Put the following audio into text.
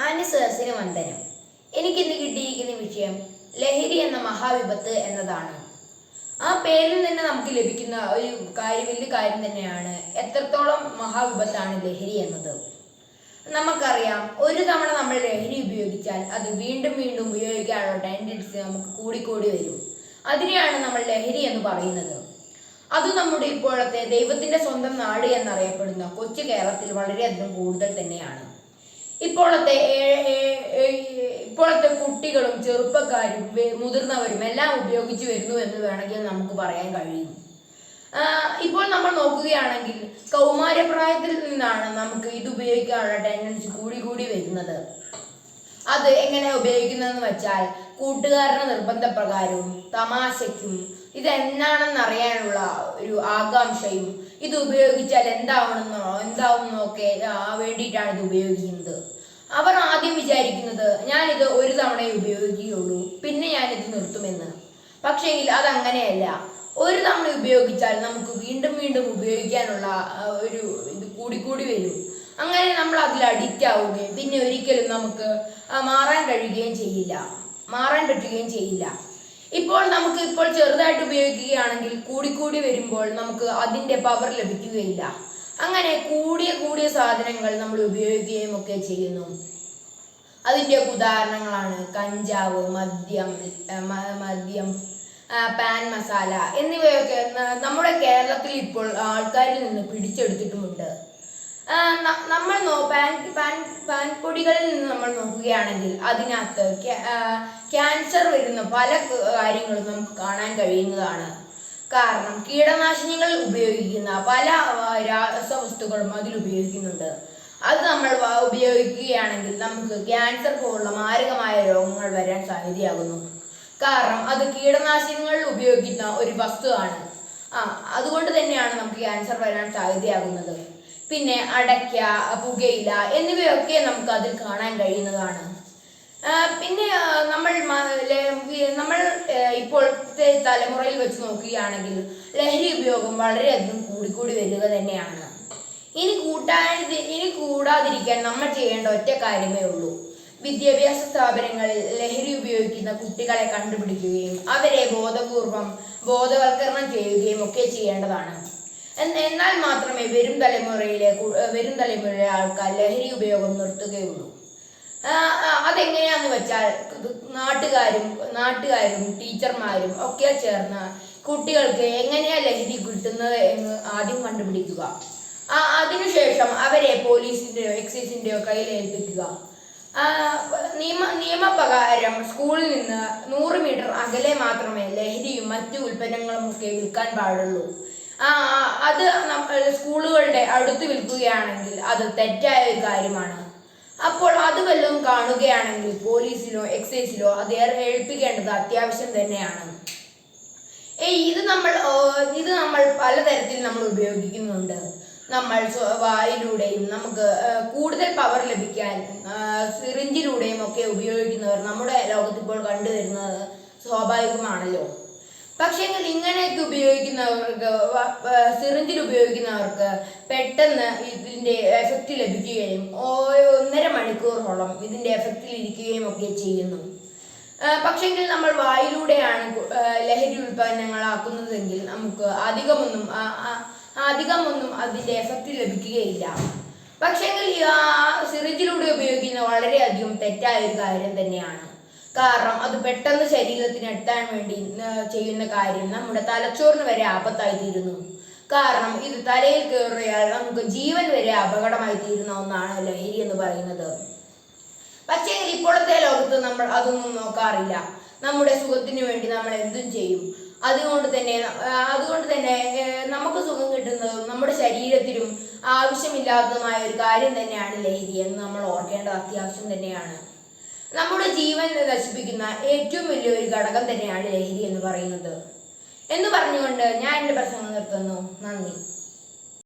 മാന്യസദസ്സിന് വന്ദനം. എനിക്കിന്ന് കിട്ടിയിരിക്കുന്ന വിഷയം ലഹരി എന്ന മഹാവിപത്ത് എന്നതാണ്. ആ പേരിൽ നിന്ന് നമുക്ക് ലഭിക്കുന്ന ഒരു വലിയ കാര്യം തന്നെയാണ് എത്രത്തോളം മഹാവിപത്താണ് ലഹരി എന്നത്. നമുക്കറിയാം, ഒരു തവണ നമ്മൾ ലഹരി ഉപയോഗിച്ചാൽ അത് വീണ്ടും വീണ്ടും ഉപയോഗിക്കാനുള്ള ടെൻഡൻസി നമുക്ക് കൂടിക്കൂടി വരും. അതിനെയാണ് നമ്മൾ ലഹരി എന്ന് പറയുന്നത്. അത് നമ്മുടെ ഇപ്പോഴത്തെ ദൈവത്തിന്റെ സ്വന്തം നാട് എന്നറിയപ്പെടുന്ന കൊച്ചു കേരളത്തിൽ വളരെയധികം കൂടുതൽ തന്നെയാണ്. ഇപ്പോഴത്തെ കുട്ടികളും ചെറുപ്പക്കാരും മുതിർന്നവരും എല്ലാം ഉപയോഗിച്ചു വരുന്നു എന്ന് വേണമെങ്കിൽ നമുക്ക് പറയാൻ കഴിയും. ഇപ്പോൾ നമ്മൾ നോക്കുകയാണെങ്കിൽ കൗമാരപ്രായത്തിൽ നിന്നാണ് നമുക്ക് ഇത് ഉപയോഗിക്കാനുള്ള ടെൻഡൻസി കൂടി വരുന്നത്. അത് എങ്ങനെ ഉപയോഗിക്കുന്നതെന്ന് വെച്ചാൽ കൂട്ടുകാരുടെ നിർബന്ധപ്രകാരവും തമാശയ്ക്കും ഇതെന്താണെന്ന് അറിയാനുള്ള ഒരു ആകാംക്ഷയും ഇത് ഉപയോഗിച്ചാൽ എന്താവുമെന്നൊക്കെ വേണ്ടിയിട്ടാണ് ഇത് ഉപയോഗിക്കുന്നത്. അവർ ആദ്യം വിചാരിക്കുന്നത് ഞാനിത് ഒരു തവണയേ ഉപയോഗിക്കുകയുള്ളൂ, പിന്നെ ഞാനിത് നിർത്തുമെന്ന്. പക്ഷേങ്കിൽ അതങ്ങനെയല്ല. ഒരു തവണ ഉപയോഗിച്ചാൽ നമുക്ക് വീണ്ടും വീണ്ടും ഉപയോഗിക്കാനുള്ള ഇത് കൂടിക്കൂടി വരും. അങ്ങനെ നമ്മൾ അതിൽ അഡിക്റ്റ് ആവുകയും പിന്നെ ഒരിക്കലും നമുക്ക് മാറാൻ പറ്റുകയും ചെയ്യില്ല. ഇപ്പോൾ ചെറുതായിട്ട് ഉപയോഗിക്കുകയാണെങ്കിൽ കൂടിക്കൂടി വരുമ്പോൾ നമുക്ക് അതിൻ്റെ പവർ ലഭിക്കുകയില്ല. അങ്ങനെ കൂടിയ സാധനങ്ങൾ നമ്മൾ ഉപയോഗിക്കുകയും ഒക്കെ ചെയ്യുന്നു. അതിൻ്റെ ഉദാഹരണങ്ങളാണ് കഞ്ചാവ്, മദ്യം, പാൻ മസാല എന്നിവയൊക്കെ നമ്മുടെ കേരളത്തിൽ ഇപ്പോൾ ആൾക്കാരിൽ നിന്ന് പിടിച്ചെടുത്തിട്ടുമുണ്ട്. നമ്മൾ പാൻ പൊടികളിൽ നിന്ന് നമ്മൾ നോക്കുകയാണെങ്കിൽ അതിനകത്ത് ക്യാൻസർ വരുന്ന പല കാര്യങ്ങളും നമുക്ക് കാണാൻ കഴിയുന്നതാണ്. കാരണം കീടനാശിനികൾ ഉപയോഗിക്കുന്ന പല രാസവസ്തുക്കളും അതിൽ ഉപയോഗിക്കുന്നുണ്ട്. അത് നമ്മൾ ഉപയോഗിക്കുകയാണെങ്കിൽ നമുക്ക് ക്യാൻസർ പോലുള്ള മാരകമായ രോഗങ്ങൾ വരാൻ സാധ്യതയാകുന്നു. കാരണം അത് കീടനാശിനികൾ ഉപയോഗിക്കുന്ന ഒരു വസ്തുവാണ്. അതുകൊണ്ട് തന്നെയാണ് നമുക്ക് ക്യാൻസർ വരാൻ സാധ്യതയാകുന്നത്. പിന്നെ അടയ്ക്ക, പുകയില എന്നിവയൊക്കെ നമുക്ക് അതിൽ കാണാൻ കഴിയുന്നതാണ്. പിന്നെ നമ്മൾ ഇപ്പോഴത്തെ തലമുറയിൽ വെച്ച് നോക്കുകയാണെങ്കിൽ ലഹരി ഉപയോഗം വളരെയധികം കൂടിക്കൂടി വരിക തന്നെയാണ്. ഇനി കൂടാതിരിക്കാൻ നമ്മൾ ചെയ്യേണ്ട ഒറ്റ കാര്യമേ ഉള്ളൂ. വിദ്യാഭ്യാസ സ്ഥാപനങ്ങളിൽ ലഹരി ഉപയോഗിക്കുന്ന കുട്ടികളെ കണ്ടുപിടിക്കുകയും അവരെ ബോധവൽക്കരണം ചെയ്യുകയും ഒക്കെ ചെയ്യേണ്ടതാണ്. എന്നാൽ മാത്രമേ വരും തലമുറയിലെ ആൾക്കാർ ലഹരി ഉപയോഗം നിർത്തുകയുള്ളൂ. അതെങ്ങനെയാന്ന് വെച്ചാൽ നാട്ടുകാരും ടീച്ചർമാരും ഒക്കെ ചേർന്ന് കുട്ടികൾക്ക് എങ്ങനെയാ ലഹരി കിട്ടുന്നത് എന്ന് ആദ്യം കണ്ടുപിടിക്കുക. അതിനുശേഷം അവരെ പോലീസിന്റെയോ എക്സൈസിന്റെയോ കയ്യിൽ ഏൽപ്പിക്കുക. നിയമപ്രകാരം സ്കൂളിൽ നിന്ന് 100 മീറ്റർ അകലെ മാത്രമേ ലഹരിയും മറ്റു ഉൽപ്പന്നങ്ങളും ഒക്കെ വിൽക്കാൻ പാടുള്ളൂ. അത് സ്കൂളുകളുടെ അടുത്ത് വിൽക്കുകയാണെങ്കിൽ അത് തെറ്റായ ഒരു കാര്യമാണ്. അപ്പോൾ അത് വല്ലതും കാണുകയാണെങ്കിൽ പോലീസിലോ എക്സൈസിലോ അത് ഏൽപ്പിക്കേണ്ടത് അത്യാവശ്യം തന്നെയാണ്. ഇത് നമ്മൾ പലതരത്തിൽ നമ്മൾ ഉപയോഗിക്കുന്നുണ്ട്. നമ്മൾ വായിലൂടെയും നമുക്ക് കൂടുതൽ പവർ ലഭിക്കാൻ സിറിഞ്ചിലൂടെയും ഒക്കെ ഉപയോഗിക്കുന്നവർ നമ്മുടെ ലോകത്തിപ്പോൾ കണ്ടുവരുന്നത് സ്വാഭാവികമാണല്ലോ. പക്ഷേങ്കിൽ ഇങ്ങനെയൊക്കെ സിറിഞ്ചിൽ ഉപയോഗിക്കുന്നവർക്ക് പെട്ടെന്ന് ഇതിൻ്റെ എഫക്റ്റ് ലഭിക്കുകയും 1.5 മണിക്കൂറോളം ഇതിൻ്റെ എഫക്റ്റിൽ ഇരിക്കുകയും ഒക്കെ ചെയ്യുന്നു. പക്ഷെങ്കിൽ നമ്മൾ വായിലൂടെയാണ് ലഹരി ഉൽപ്പന്നങ്ങളാക്കുന്നതെങ്കിൽ നമുക്ക് അധികമൊന്നും അതിൻ്റെ എഫക്റ്റ് ലഭിക്കുകയില്ല. പക്ഷെങ്കിൽ സിറിഞ്ചിലൂടെ ഉപയോഗിക്കുന്ന വളരെയധികം തെറ്റായ ഒരു കാര്യം തന്നെയാണ്. കാരണം അത് പെട്ടെന്ന് ശരീരത്തിന് എത്താൻ വേണ്ടി ചെയ്യുന്ന കാര്യം നമ്മുടെ തലച്ചോറിന് വരെ ആപത്തായി തീരുന്നു. കാരണം ഇത് തലയിൽ കയറിയാൽ നമുക്ക് ജീവൻ വരെ അപകടമായി തീരുന്ന ഒന്നാണ് ലഹരി എന്ന് പറയുന്നത്. പക്ഷേ ഇപ്പോഴത്തെ ലോകത്ത് നമ്മൾ അതൊന്നും നോക്കാറില്ല. നമ്മുടെ സുഖത്തിന് വേണ്ടി നമ്മൾ എന്തും ചെയ്യും. അതുകൊണ്ട് തന്നെ നമുക്ക് സുഖം കിട്ടുന്നതും നമ്മുടെ ശരീരത്തിനും ആവശ്യമില്ലാത്തതുമായ ഒരു കാര്യം തന്നെയാണ് ലഹരി എന്ന് നമ്മൾ ഓർക്കേണ്ടത് അത്യാവശ്യം തന്നെയാണ്. നമ്മുടെ ജീവൻ നശിപ്പിക്കുന്ന ഏറ്റവും വലിയൊരു ഘടകം തന്നെയാണ് ലഹരി എന്ന് പറയുന്നത്. എന്ന് പറഞ്ഞുകൊണ്ട് ഞാൻ എൻ്റെ പ്രസംഗം നിർത്തുന്നു. നന്ദി.